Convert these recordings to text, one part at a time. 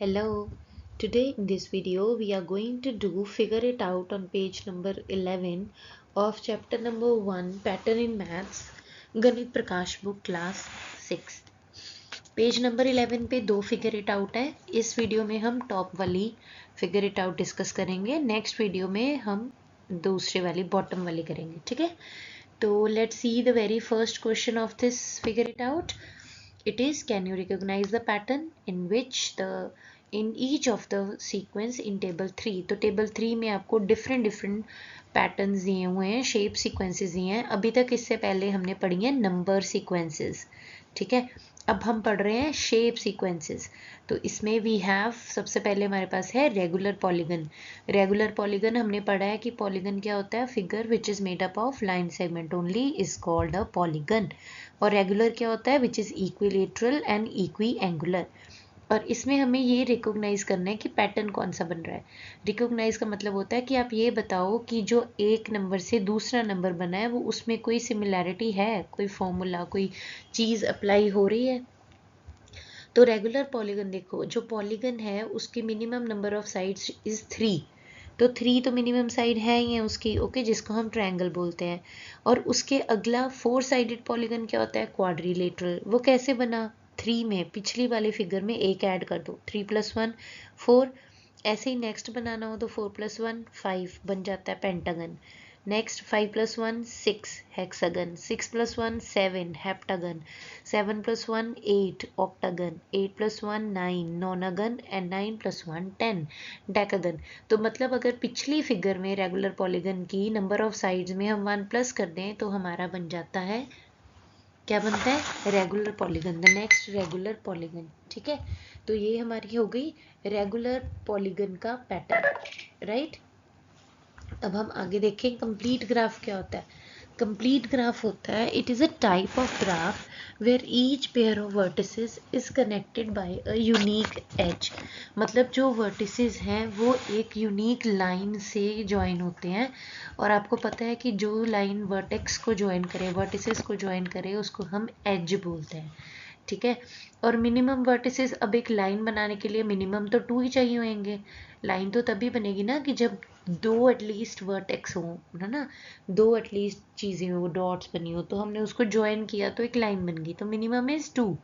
Hello, today in this video we are going to do figure it out on page number 11 of chapter number 1 pattern in maths गणित प्रकाश book class 6। Page number 11 पे दो figure it out है। इस video में हम top वाली figure it out discuss करेंगे, next video में हम दूसरे वाली बॉटम वाली करेंगे। ठीक है, तो let's see the very first question of this figure it out. It is, can you recognize the pattern in each of the sequence in table 3? तो टेबल 3 में आपको डिफरेंट पैटर्न्स दिए हुए हैं, शेप सीक्वेंसेस दिए हैं। अभी तक इससे पहले हमने पढ़ी है नंबर सीक्वेंसेस। ठीक है, अब हम पढ़ रहे हैं शेप सीक्वेंसेस। तो इसमें वी हैव, सबसे पहले हमारे पास है रेगुलर पॉलीगन। रेगुलर पॉलीगन हमने पढ़ा है कि पॉलीगन क्या होता है, figure which is made up of line segment only is called a polygon. और रेगुलर क्या होता है, which is equilateral and equi angular. और इसमें हमें ये रिकॉग्नाइज करना है कि पैटर्न कौन सा बन रहा है। रिकॉग्नाइज का मतलब होता है कि आप ये बताओ कि जो एक नंबर से दूसरा नंबर बना है वो उसमें कोई सिमिलैरिटी है, कोई फॉर्मूला, कोई चीज़ अप्लाई हो रही है। तो रेगुलर पॉलीगन देखो, जो पॉलीगन है उसकी minimum number of sides is 3। तो 3 तो मिनिमम साइड है ही है उसकी, ओके, जिसको हम ट्रायंगल बोलते हैं। और उसके अगला 4 साइडेड पॉलीगन क्या होता है, क्वाड्रिलेटरल। वो कैसे बना, 3 में पिछली वाली फिगर में एक ऐड कर दो, 3 + 1 4। ऐसे ही नेक्स्ट बनाना हो तो 4 + 1 5 बन जाता है pentagon. Next 5 + 1 6 hexagon, 6 + 1 7 heptagon, 7 + 1 8 octagon, 8 + 1 9 नोनागन and 9 + 1 10 decagon. तो मतलब अगर पिछली फिगर में रेगुलर पॉलीगन की नंबर ऑफ साइड्स में हम 1 प्लस कर दें तो हमारा बन जाता है, क्या बनता है, regular polygon, the next regular polygon. ठीक है, तो ये हमारी हो गई रेगुलर पॉलीगन का पैटर्न, राइट। अब हम आगे देखें कंप्लीट ग्राफ क्या होता है। कंप्लीट ग्राफ होता है, it is a type of graph where each pair of vertices is connected by a unique edge. मतलब जो वर्टिसेस हैं वो एक यूनिक लाइन से ज्वाइन होते हैं। और आपको पता है कि जो लाइन वर्टेक्स को ज्वाइन करे, वर्टिसेस को ज्वाइन करे, उसको हम एज बोलते हैं। ठीक है, और मिनिमम वर्टिसेस, अब एक लाइन बनाने के लिए मिनिमम तो 2 ही चाहिए होंगे। लाइन तो तभी बनेगी ना कि जब दो एटलीस्ट वर्टेक्स हो, है ना, दो एटलीस्ट चीज़ें हो, डॉट्स बनी हो, तो हमने उसको ज्वाइन किया तो एक लाइन बन गई। तो मिनिमम इज 2।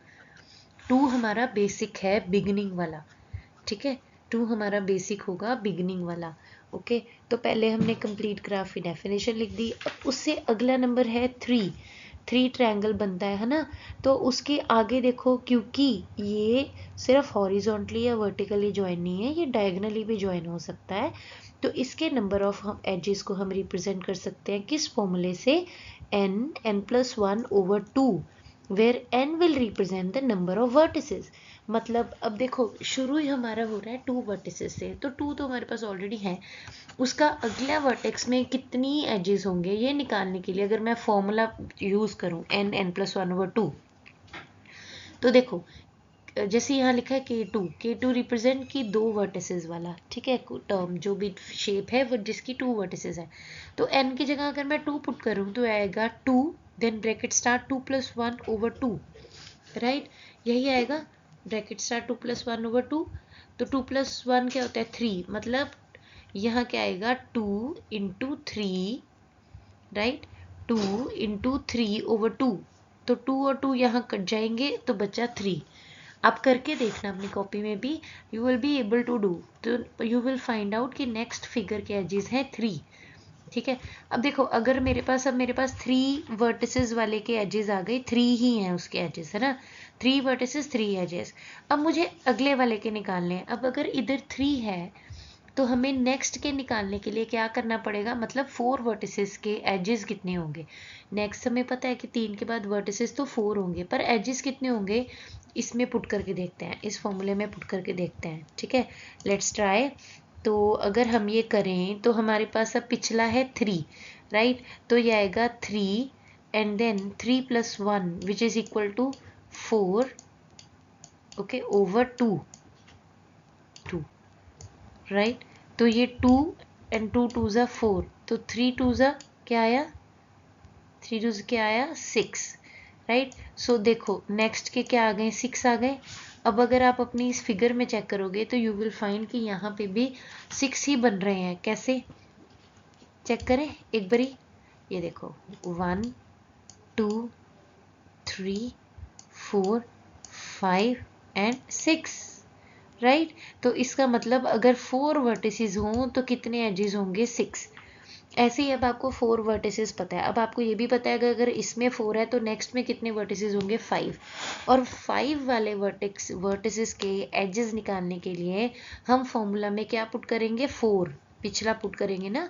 2 हमारा बेसिक है, बिगिनिंग वाला। ठीक है, 2 हमारा बेसिक होगा, बिगिनिंग वाला। ओके, तो पहले हमने कंप्लीट ग्राफ की डेफिनेशन लिख दी। अब उससे अगला नंबर है 3। 3 ट्रायंगल बनता है ना। तो उसके आगे देखो, क्योंकि ये सिर्फ हॉरिजॉन्टली या वर्टिकली ज्वाइन नहीं है, ये डायगनली भी ज्वाइन हो सकता है। तो इसके नंबर ऑफ हम एजेस को हम रिप्रेजेंट कर सकते हैं किस फॉर्मूले से, n+1/2, where n will represent the number of vertices. मतलब अब देखो, शुरू ही हमारा हो रहा है 2 वर्टिसेस से, तो 2 तो हमारे पास ऑलरेडी है। उसका अगला वर्टेक्स में कितनी एजेस होंगे ये निकालने के लिए अगर मैं फॉर्मूला यूज करूं n+1/2, तो देखो जैसे यहाँ लिखा है K2 रिप्रेजेंट की 2 वर्टिसेस वाला, ठीक है, टर्म जो भी शेप है वो जिसकी 2 वर्टिसेस है। तो n की जगह अगर मैं 2 पुट करूँ तो आएगा 2, देन ब्रैकेट स्टार्ट 2 + 1/2, राइट, यही आएगा, ब्रैकेट स्टार्ट 2 + 1/2। तो 2 + 1 क्या होता है, 3, मतलब यहाँ क्या आएगा, 2 × 3, राइट, 2 × 3/2। तो 2 और 2 यहाँ कट जाएंगे तो बचा 3। आप करके देखना अपनी कॉपी में भी, you will be able to do. तो यू विल फाइंड आउट कि नेक्स्ट फिगर के एजेस है 3। ठीक है, अब देखो अगर मेरे पास 3 वर्टिसेस वाले के एजेस आ गए, 3 ही हैं उसके एजेस, है ना, 3 वर्टिसेस 3 एजेस। अब मुझे अगले वाले के निकालने हैं। अब अगर इधर 3 है तो हमें नेक्स्ट के निकालने के लिए क्या करना पड़ेगा, मतलब 4 वर्टिसेस के एजेस कितने होंगे। नेक्स्ट हमें पता है कि 3 के बाद वर्टिसेस तो 4 होंगे, पर एजेस कितने होंगे इसमें पुट करके देखते हैं, इस फॉर्मूले में पुट करके देखते हैं। ठीक है, लेट्स ट्राई। तो अगर हम ये करें तो हमारे पास अब पिछला है 3, राइट, तो ये आएगा 3 and then 3 + 1 which is equal to 4, okay, over 2, right. तो ये 2 एंड 2 2 ज़ा 4, तो 3 2 ज़ा क्या आया, 3 2 क्या आया 6, राइट। सो देखो नेक्स्ट के क्या आ गए, 6 आ गए। अब अगर आप अपनी इस फिगर में चेक करोगे तो यू विल फाइंड कि यहाँ पे भी 6 ही बन रहे हैं। कैसे चेक करें एक बारी, ये देखो 1 2 3 4 5 एंड 6, राइट। तो इसका मतलब अगर 4 वर्टिसेस हों तो कितने एजेस होंगे? 6। ऐसे ही अब आपको 4 वर्टिसेस पता है, अब आपको ये भी पता है कि अगर इसमें 4 है तो नेक्स्ट में कितने वर्टिसेस होंगे? 5। और 5 वाले वर्टिसेस के एजेस निकालने के लिए हम फॉर्मूला में क्या पुट करेंगे? 4 पिछला पुट करेंगे ना।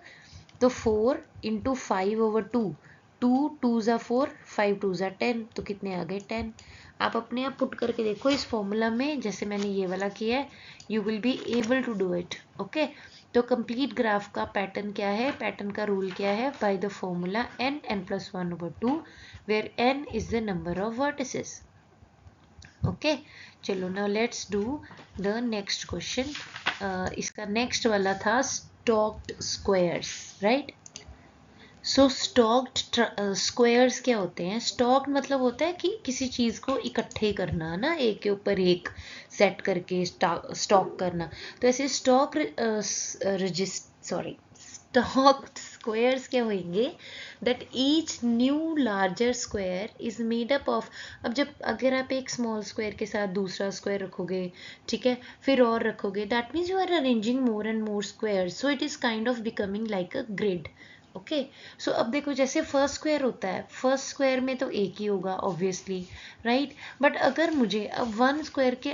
तो 4 इंटू 5/2, 2 2 ज़ा 4, 5 2 ज़ा 10, तो कितने आ गए? 10। आप अपने आप पुट करके देखो इस फॉर्मूला में, जैसे मैंने ये वाला किया है, you will be able to do it. Okay, तो कंप्लीट ग्राफ का पैटर्न क्या है? पैटर्न का रूल क्या है? By the formula n+1/2 where n is the number of vertices. Okay, चलो now let's do the next question. इसका next वाला था stacked squares, right. So stacked squares क्या होते हैं? स्टॉक्ड मतलब होता है कि किसी चीज़ को इकट्ठे करना ना, एक के ऊपर एक सेट करके स्टॉक करना। तो ऐसे स्टॉक्ड स्क्वायर्स क्या होंगे? That each new larger square is made up of. अब जब अगर आप एक स्मॉल स्क्वायर के साथ दूसरा स्क्वायर रखोगे, ठीक है, फिर और रखोगे, that means you are arranging more and more square, so it is kind of becoming like a grid. Okay, so अब देखो जैसे फर्स्ट स्क्वायर होता है, फर्स्ट स्क्वायर में तो एक ही होगा ऑब्वियसली, राइट। बट अगर मुझे अब वन स्क्वायर के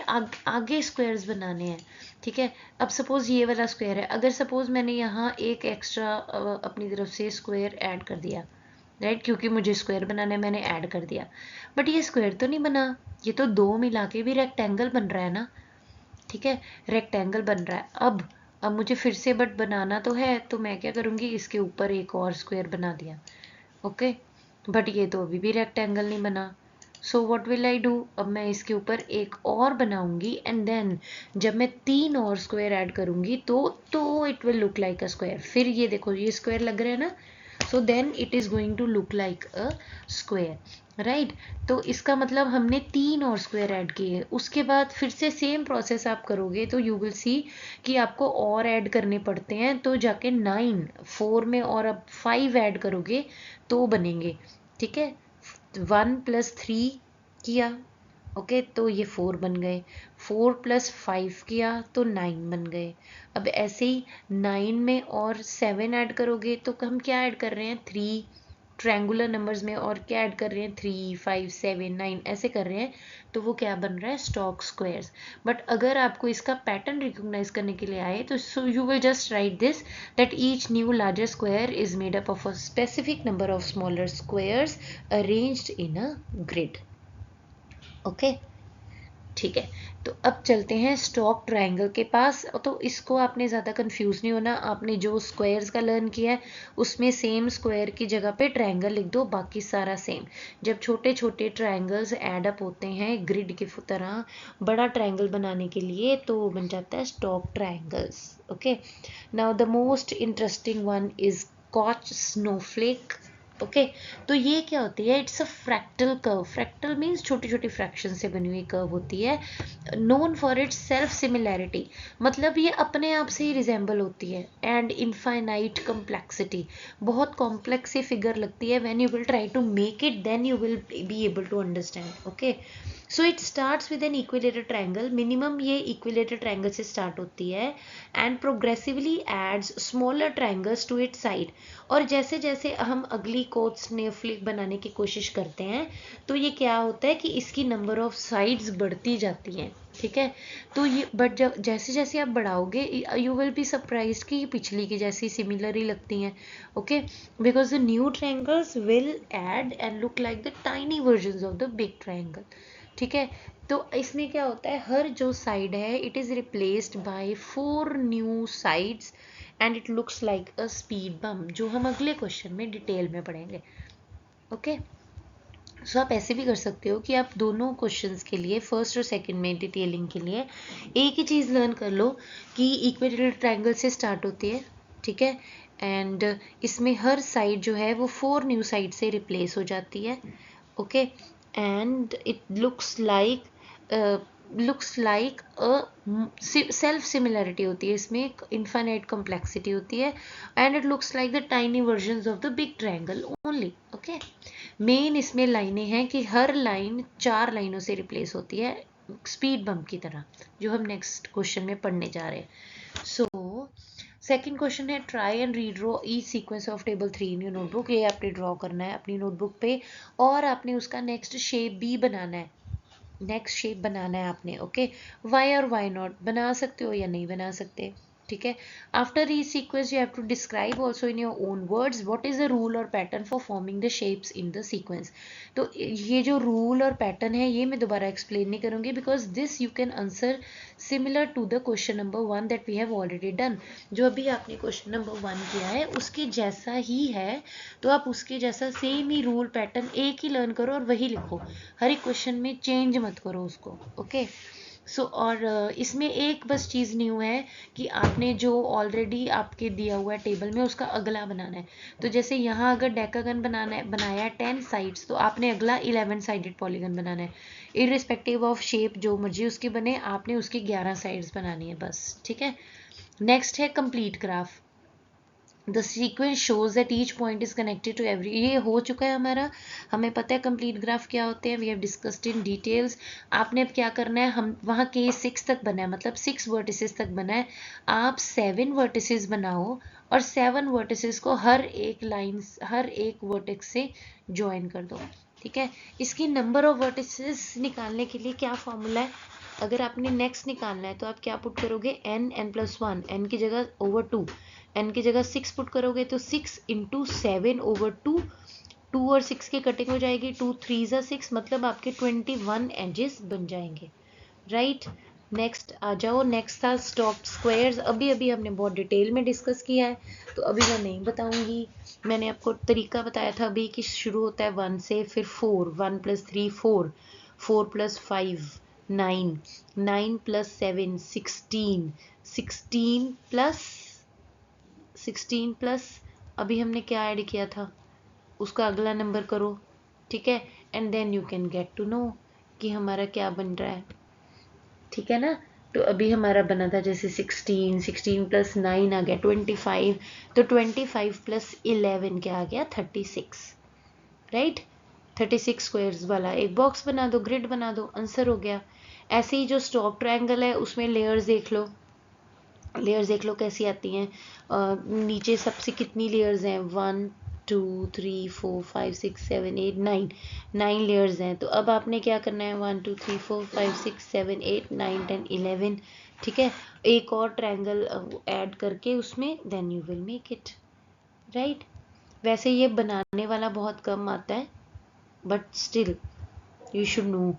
आगे स्क्वायर्स बनाने हैं, ठीक है, अब सपोज ये वाला स्क्वायर है, अगर सपोज मैंने यहाँ एक एक्स्ट्रा अपनी तरफ से स्क्वायर ऐड कर दिया, राइट, क्योंकि मुझे स्क्वायर बनाना है मैंने ऐड कर दिया, बट ये स्क्वायर तो नहीं बना, ये तो दो मिला के भी रेक्टेंगल बन रहा है ना, ठीक है, रेक्टेंगल बन रहा है। अब मुझे फिर से बट बनाना तो है, तो मैं क्या करूँगी, इसके ऊपर एक और स्क्वायर बना दिया। ओके, बट ये तो अभी भी रेक्टेंगल नहीं बना। So what will I do? अब मैं इसके ऊपर एक और बनाऊंगी एंड देन जब मैं 3 और स्क्वायर ऐड करूंगी तो it will look like a square. फिर ये देखो ये स्क्वायर लग रहा है ना, so then it is going to look like a square, right. तो इसका मतलब हमने 3 और स्क्वायर ऐड किए, उसके बाद फिर से सेम प्रोसेस आप करोगे तो यू विल सी कि आपको और ऐड करने पड़ते हैं, तो जाके 9 4 में और अब 5 ऐड करोगे तो बनेंगे, ठीक है। 1 + 3 किया, ओके, तो ये 4 बन गए, 4 + 5 किया तो 9 बन गए। अब ऐसे ही 9 में और 7 ऐड करोगे तो हम क्या ऐड कर रहे हैं? 3 ट्रायंगुलर नंबर्स में, और क्या ऐड कर रहे हैं? 3 5 7 9 ऐसे कर रहे हैं, तो वो क्या बन रहा है? Stock squares. बट अगर आपको इसका पैटर्न रिकॉग्नाइज करने के लिए आए तो so you will just right this, that each new larger square is made up of a specific number of smaller squares arranged in a grid. Okay, ठीक है, तो अब चलते हैं स्टॉक ट्रायंगल के पास। तो इसको आपने ज़्यादा कंफ्यूज नहीं होना, आपने जो स्क्वायर्स का लर्न किया है उसमें सेम स्क्वायर की जगह पे ट्रायंगल लिख दो, बाकी सारा सेम। जब छोटे छोटे ट्रायंगल्स ऐड अप होते हैं ग्रिड की तरह बड़ा ट्रायंगल बनाने के लिए, तो बन जाता है stock triangles. Okay, now the most interesting one is Koch snowflake. Okay, तो ये क्या होती है? It's a fractal curve. Fractal means छोटी छोटी फ्रैक्शन से बनी हुई कर्व होती है, known for its self similarity, मतलब ये अपने आप से ही रिजेंबल होती है, एंड इनफाइनाइट कम्प्लेक्सिटी, बहुत कॉम्प्लेक्स सी फिगर लगती है। When you will try to make it then you will be able to understand. Okay, so it starts with an equilateral triangle, minimum ये इक्विलेटर ट्रायंगल से start होती है, and progressively adds smaller triangles to its side. और जैसे जैसे हम अगली coat Snowflake बनाने की कोशिश करते हैं तो ये क्या होता है कि इसकी नंबर ऑफ साइड्स बढ़ती जाती हैं, ठीक है। तो ये बट जब जैसे जैसे आप बढ़ाओगे यू विल बी सरप्राइज कि ये पिछली की जैसी सिमिलर ही लगती हैं। Okay, because the new triangles will add and look like the tiny version of the big triangle, ठीक है। तो इसमें क्या होता है, हर जो साइड है it is replaced by 4 new sides and it looks like a speed bump, जो हम अगले क्वेश्चन में डिटेल में पढ़ेंगे। ओके, सो आप ऐसे भी कर सकते हो कि आप दोनों क्वेश्चंस के लिए फर्स्ट और सेकंड में डिटेलिंग के लिए एक ही चीज़ लर्न कर लो कि इक्विलेटरल ट्रायंगल से स्टार्ट होती है, ठीक है, एंड इसमें हर साइड जो है वो 4 न्यू साइड से रिप्लेस हो जाती है। Okay, and it looks like looks like self similarity होती है, इसमें एक इन्फाइनाइट कॉम्प्लेक्सिटी होती है, and it looks like the tiny versions of the big triangle only. Okay, main इसमें लाइनें हैं कि हर लाइन 4 लाइनों से रिप्लेस होती है स्पीड बम्प की तरह, जो हम नेक्स्ट क्वेश्चन में पढ़ने जा रहे हैं। सो सेकेंड क्वेश्चन है try and redraw each sequence of table 3 in your notebook. ये आपने ड्रॉ करना है अपनी नोटबुक पे, और आपने उसका नेक्स्ट शेप भी बनाना है, नेक्स्ट शेप बनाना है आपने। ओके, वाई और वाई नॉट बना सकते हो या नहीं बना सकते, ठीक है। After each sequence you have to describe also in your own words what is the rule और pattern for forming the shapes in the sequence. तो ये जो रूल और पैटर्न है ये मैं दोबारा एक्सप्लेन नहीं करूंगी, because this you can answer similar to the question number 1 that we have already done. जो अभी आपने क्वेश्चन नंबर 1 किया है उसके जैसा ही है, तो आप उसके जैसा सेम ही रूल पैटर्न एक ही लर्न करो और वही लिखो, हर एक क्वेश्चन में चेंज मत करो उसको। ओके, सो और इसमें एक बस चीज़ न्यू है कि आपने जो ऑलरेडी आपके दिया हुआ है टेबल में उसका अगला बनाना है। तो जैसे यहाँ अगर डेकागन बनाया है 10 साइड्स, तो आपने अगला 11 साइडेड पॉलीगन बनाना है, इररिस्पेक्टिव ऑफ शेप जो मर्जी उसके बने, आपने उसकी 11 साइड्स बनानी है बस, ठीक है। नेक्स्ट है complete graph. The sequence shows that each point is connected to every. ये हो चुका है हमारा, हमें पता है कंप्लीट ग्राफ क्या होते हैं, we have discussed in details. आपने अब क्या करना है, हम वहाँ के 6 तक बना है, मतलब 6 वर्टिसेस तक बना है, आप 7 वर्टिसेस बनाओ और 7 वर्टिसेस को हर एक लाइन, हर एक वर्टेक्स से ज्वाइन कर दो, ठीक है। इसकी नंबर ऑफ वर्टिसेस निकालने के लिए क्या फॉर्मूला है, अगर आपने नेक्स्ट निकालना है तो आप क्या पुट करोगे, n+1, n की जगह ओवर 2, n की जगह 6 पुट करोगे तो 6 × 7/2, 2 और 6 की कटिंग हो जाएगी, 2 3 ज़ा 6, मतलब आपके 21 एजेस बन जाएंगे, राइट। नेक्स्ट आ जाओ, नेक्स्ट था स्टॉप स्क्वायर्स। अभी अभी हमने बहुत डिटेल में डिस्कस किया है, तो अभी मैं नहीं बताऊंगी। मैंने आपको तरीका बताया था अभी कि शुरू होता है 1 से, फिर 4, 1 + 3 4, 4 + 5 9, 9 + 7 16, 16 प्लस अभी हमने क्या ऐड किया था, उसका अगला नंबर करो, ठीक है, and then you can get to know कि हमारा क्या बन रहा है, ठीक है ना। तो अभी हमारा बना था जैसे 16, 16 + 9 आ गया 25, तो 25 + 11 क्या आ गया 36, राइट। 36 स्क्वायर्स वाला एक बॉक्स बना दो, ग्रिड बना दो, आंसर हो गया। ऐसे ही जो स्टॉप ट्रायंगल है उसमें लेयर्स देख लो, लेयर्स देख लो कैसी आती हैं, नीचे सबसे कितनी लेयर्स हैं, 1 2 3 4 5 6 7 8 9, 9 लेयर्स हैं। तो अब आपने क्या करना है, 1 2 3 4 5 6 7 8 9 10 11, ठीक है, एक और ट्रायंगल ऐड करके उसमें, then you will make it, right. वैसे ये बनाने वाला बहुत कम आता है, but still you should know.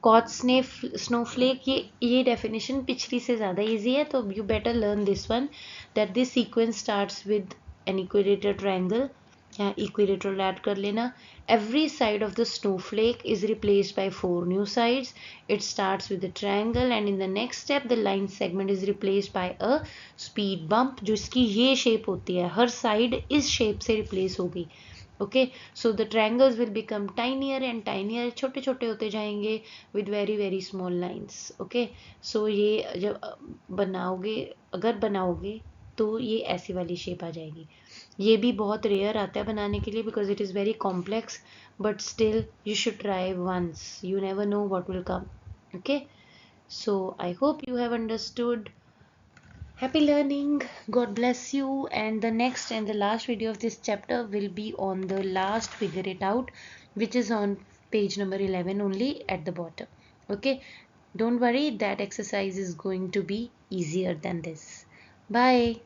Koch snowflake, ये डेफिनेशन पिछली से ज़्यादा इजी है, तो you better learn this one, that this sequence starts with an equilateral triangle, यहाँ इक्विलेटरल ऐड कर लेना। Every side of the snowflake is replaced by 4 new sides, it starts with the triangle and in the next step the line segment is replaced by a speed bump, जो इसकी ये shape होती है, हर side इस shape से replace होगी। Okay, so the triangles will become tinier and tinier, छोटे छोटे होते जाएंगे with very very small lines. Okay, so ये जब बनाओगे, अगर बनाओगे तो ये ऐसी वाली शेप आ जाएगी। ये भी बहुत रेयर आता है बनाने के लिए because it is very complex, but still you should try once, you never know what will come. Okay, so I hope you have understood. Happy learning, God bless you, and the next and the last video of this chapter will be on the last figure it out, which is on page number 11 only at the bottom. Okay, don't worry, that exercise is going to be easier than this. Bye.